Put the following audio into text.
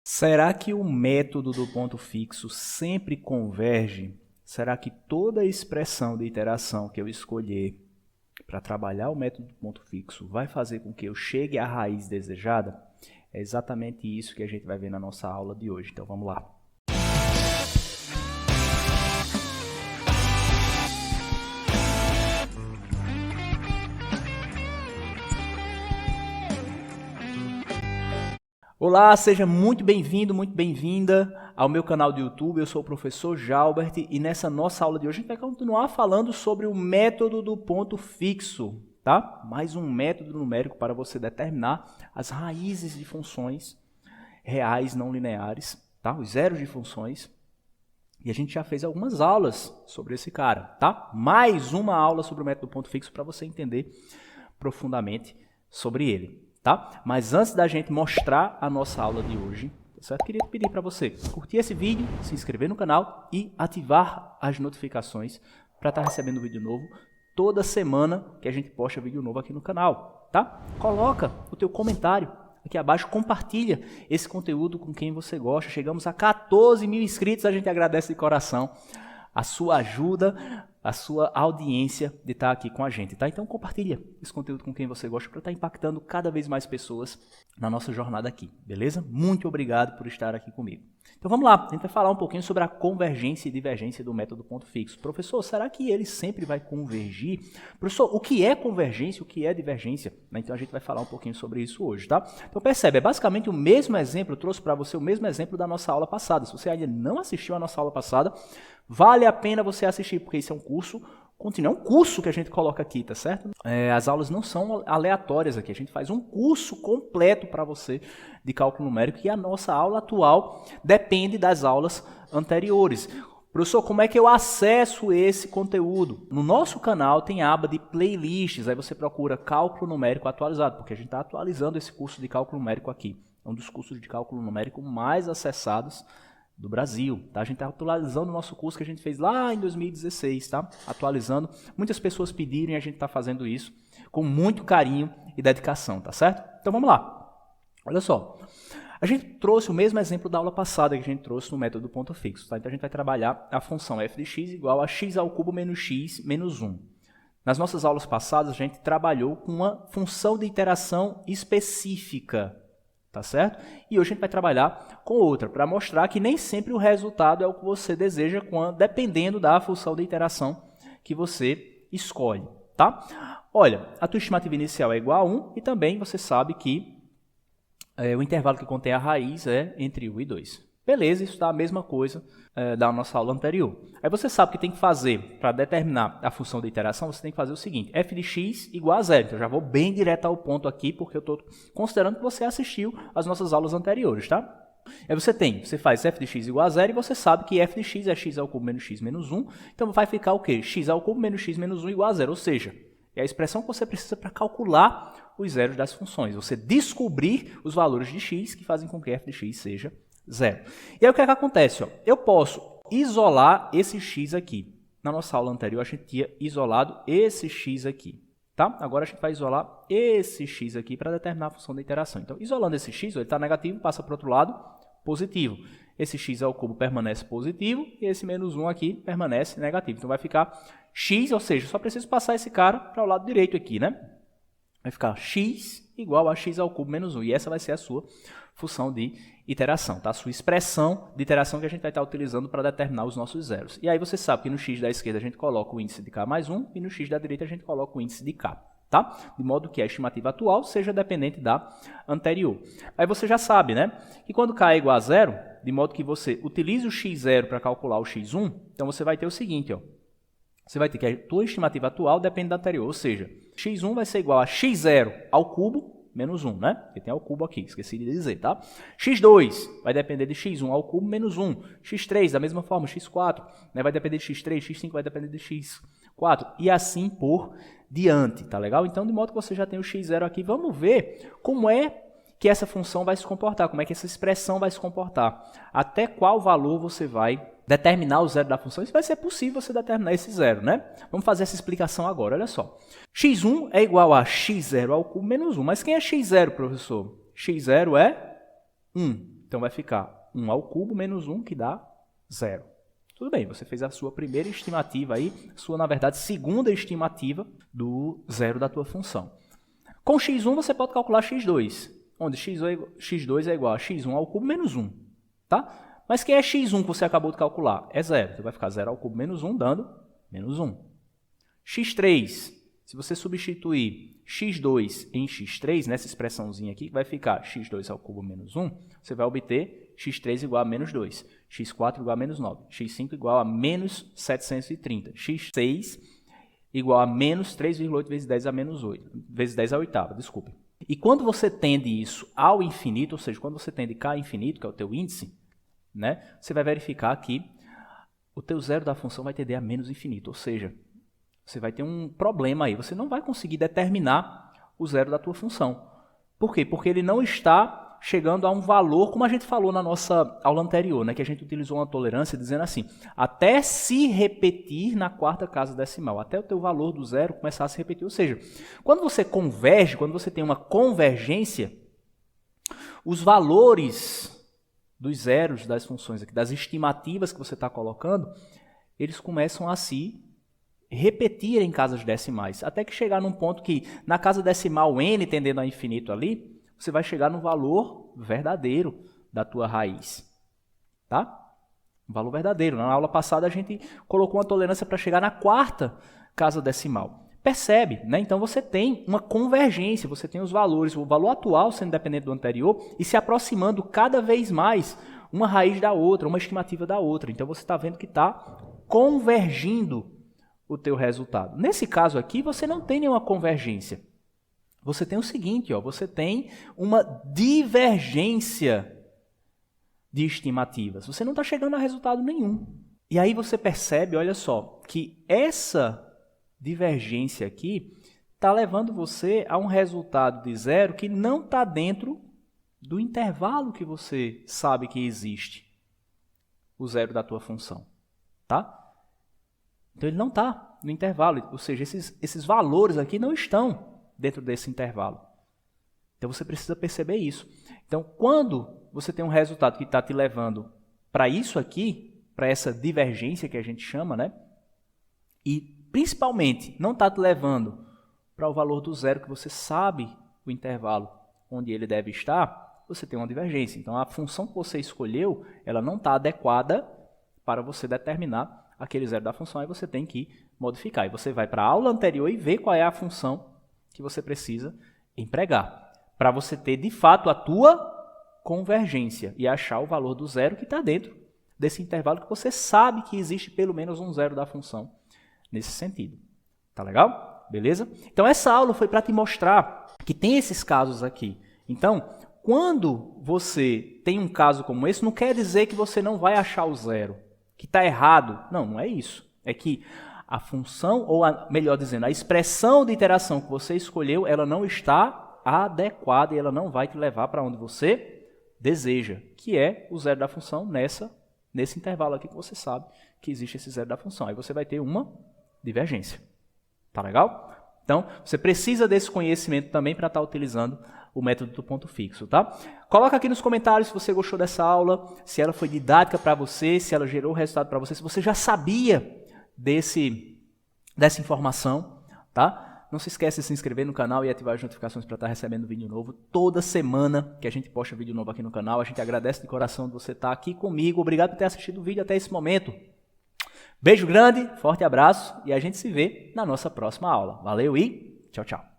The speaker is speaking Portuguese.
Será que o método do ponto fixo sempre converge? Será que toda expressão de iteração que eu escolher para trabalhar o método do ponto fixo vai fazer com que eu chegue à raiz desejada? É exatamente isso que a gente vai ver na nossa aula de hoje. Então vamos lá. Olá, seja muito bem-vindo, muito bem-vinda ao meu canal do YouTube. Eu sou o professor Jalbert e nessa nossa aula de hoje a gente vai continuar falando sobre o método do ponto fixo, tá? Mais um método numérico para você determinar as raízes de funções reais não lineares, tá? Os zeros de funções. E a gente já fez algumas aulas sobre esse cara, tá? Mais uma aula sobre o método do ponto fixo para você entender profundamente sobre ele. Tá? Mas antes da gente mostrar a nossa aula de hoje, certo? Queria pedir para você curtir esse vídeo, se inscrever no canal e ativar as notificações para estar recebendo vídeo novo toda semana que a gente posta vídeo novo aqui no canal. Tá? Coloca o teu comentário aqui abaixo, compartilha esse conteúdo com quem você gosta. Chegamos a 14 mil inscritos, a gente agradece de coração a sua ajuda, a sua audiência de estar aqui com a gente, tá? Então compartilha esse conteúdo com quem você gosta para estar impactando cada vez mais pessoas na nossa jornada aqui, beleza? Muito obrigado por estar aqui comigo. Então vamos lá, a gente vai falar um pouquinho sobre a convergência e divergência do método ponto fixo. Professor, será que ele sempre vai convergir? Professor, o que é convergência, o que é divergência? Então a gente vai falar um pouquinho sobre isso hoje, tá? Então percebe, é basicamente o mesmo exemplo, eu trouxe para você o mesmo exemplo da nossa aula passada. Se você ainda não assistiu a nossa aula passada, vale a pena você assistir, porque esse é um curso contínuo, é um curso que a gente coloca aqui, tá certo? As aulas não são aleatórias aqui, a gente faz um curso completo para você de cálculo numérico e a nossa aula atual depende das aulas anteriores. Professor, como é que eu acesso esse conteúdo? No nosso canal tem a aba de playlists, aí você procura cálculo numérico atualizado, porque a gente está atualizando esse curso de cálculo numérico aqui. É um dos cursos de cálculo numérico mais acessados do Brasil, tá? A gente está atualizando o nosso curso que a gente fez lá em 2016, tá? Atualizando. Muitas pessoas pediram e a gente está fazendo isso com muito carinho e dedicação, tá certo? Então vamos lá. Olha só. A gente trouxe o mesmo exemplo da aula passada que a gente trouxe no método do ponto fixo, tá? Então a gente vai trabalhar a função f de x igual a x ao cubo menos x menos 1. Nas nossas aulas passadas a gente trabalhou com uma função de iteração específica, tá certo? E hoje a gente vai trabalhar com outra, para mostrar que nem sempre o resultado é o que você deseja, dependendo da função de iteração que você escolhe, tá? Olha, a tua estimativa inicial é igual a 1 e também você sabe que o intervalo que contém a raiz é entre 1 e 2. Beleza, isso dá a mesma coisa da nossa aula anterior. Aí você sabe que tem que fazer, para determinar a função de iteração, você tem que fazer o seguinte, f de x igual a 0. Então, eu já vou bem direto ao ponto aqui, porque eu estou considerando que você assistiu às nossas aulas anteriores, tá? Aí você faz f de x igual a 0 e você sabe que f de x é x ao cubo menos x menos 1. Então, vai ficar o quê? X ao cubo menos x menos 1 igual a 0, ou seja, é a expressão que você precisa para calcular os zeros das funções. Você descobrir os valores de x que fazem com que f de x seja 0. E aí o que é que acontece? Ó? Eu posso isolar esse x aqui. Na nossa aula anterior a gente tinha isolado esse x aqui. Tá? Agora a gente vai isolar esse x aqui para determinar a função da iteração. Então, isolando esse x, ele está negativo, passa para o outro lado, positivo. Esse x ao cubo permanece positivo e esse menos 1 aqui permanece negativo. Então vai ficar x, ou seja, só preciso passar esse cara para o lado direito aqui, né? Vai ficar x igual a x ao cubo menos 1. E essa vai ser a sua função de iteração, tá? A sua expressão de iteração que a gente vai estar utilizando para determinar os nossos zeros. E aí você sabe que no x da esquerda a gente coloca o índice de k mais 1 e no x da direita a gente coloca o índice de k, tá? De modo que a estimativa atual seja dependente da anterior. Aí você já sabe, né? Que quando k é igual a 0, de modo que você utilize o x0 para calcular o x1, então você vai ter o seguinte, ó. Você vai ter que a tua estimativa atual depende da anterior, ou seja, x1 vai ser igual a x0 ao cubo menos 1, né? Porque tem ao cubo aqui, esqueci de dizer, tá? x2 vai depender de x1 ao cubo menos 1. x3, da mesma forma, x4, né? Vai depender de x3, x5 vai depender de x4. E assim por diante, tá legal? Então, de modo que você já tem o x0 aqui, vamos ver como é que essa função vai se comportar, como é que essa expressão vai se comportar. Até qual valor você vai determinar o zero da função, isso vai ser possível você determinar esse zero, né? Vamos fazer essa explicação agora, olha só. x1 é igual a x0 ao cubo menos 1. Mas quem é x0, professor? x0 é 1. Então vai ficar 1 ao cubo menos 1, que dá 0. Tudo bem, você fez a sua primeira estimativa aí, sua, na verdade, segunda estimativa do zero da tua função. Com x1 você pode calcular x2, onde x2 é igual a x1 ao cubo menos 1. Tá? Mas quem é x1 que você acabou de calcular? É 0. Então vai ficar 0 ao cubo menos 1, dando menos 1. x3, se você substituir x2 em x3, nessa expressãozinha aqui, vai ficar x2 ao cubo menos 1, você vai obter x3 igual a menos 2, x4 igual a menos 9, x5 igual a menos 730, x6 igual a menos 3,8 vezes 10 a menos 8, vezes 10 à oitava, desculpe. E quando você tende isso ao infinito, ou seja, quando você tende k infinito, que é o teu índice, né, você vai verificar que o teu zero da função vai tender a menos infinito, ou seja, você vai ter um problema aí, você não vai conseguir determinar o zero da tua função. Por quê? Porque ele não está chegando a um valor, como a gente falou na nossa aula anterior, né, que a gente utilizou uma tolerância dizendo assim, até se repetir na quarta casa decimal, até o teu valor do zero começar a se repetir. Ou seja, quando você converge, quando você tem uma convergência, os valores dos zeros das funções aqui, das estimativas que você está colocando, eles começam a se repetir em casas decimais, até que chegar num ponto que, na casa decimal n tendendo a infinito ali, você vai chegar no valor verdadeiro da tua raiz. Tá? Um valor verdadeiro. Na aula passada a gente colocou uma tolerância para chegar na quarta casa decimal. Percebe, né? Então você tem uma convergência, você tem os valores, o valor atual sendo dependente do anterior e se aproximando cada vez mais uma raiz da outra, uma estimativa da outra. Então você está vendo que está convergindo o teu resultado. Nesse caso aqui, você não tem nenhuma convergência. Você tem o seguinte, ó, você tem uma divergência de estimativas. Você não está chegando a resultado nenhum. E aí você percebe, olha só, que essa divergência aqui está levando você a um resultado de zero que não está dentro do intervalo que você sabe que existe, o zero da tua função. Tá? Então ele não está no intervalo, ou seja, esses valores aqui não estão dentro desse intervalo. Então você precisa perceber isso. Então quando você tem um resultado que está te levando para isso aqui, para essa divergência que a gente chama, né? E principalmente não está te levando para o valor do zero que você sabe o intervalo onde ele deve estar, você tem uma divergência. Então a função que você escolheu, ela não está adequada para você determinar aquele zero da função, aí você tem que modificar. E você vai para a aula anterior e vê qual é a função que você precisa empregar, para você ter de fato a tua convergência e achar o valor do zero que está dentro desse intervalo que você sabe que existe pelo menos um zero da função nesse sentido. Tá legal? Beleza? Então essa aula foi para te mostrar que tem esses casos aqui. Então, quando você tem um caso como esse, não quer dizer que você não vai achar o zero, que está errado. Não, não é isso. É que a função, ou melhor dizendo, a expressão de iteração que você escolheu, ela não está adequada e ela não vai te levar para onde você deseja, que é o zero da função nesse intervalo aqui que você sabe que existe esse zero da função. Aí você vai ter uma divergência. Tá legal? Então, você precisa desse conhecimento também para estar utilizando o método do ponto fixo, tá? Coloca aqui nos comentários se você gostou dessa aula, se ela foi didática para você, se ela gerou resultado para você, se você já sabia dessa informação, tá? Não se esqueça de se inscrever no canal e ativar as notificações para estar recebendo vídeo novo toda semana que a gente posta vídeo novo aqui no canal. A gente agradece de coração de você estar aqui comigo. Obrigado por ter assistido o vídeo até esse momento. Beijo grande, forte abraço e a gente se vê na nossa próxima aula. Valeu e tchau, tchau.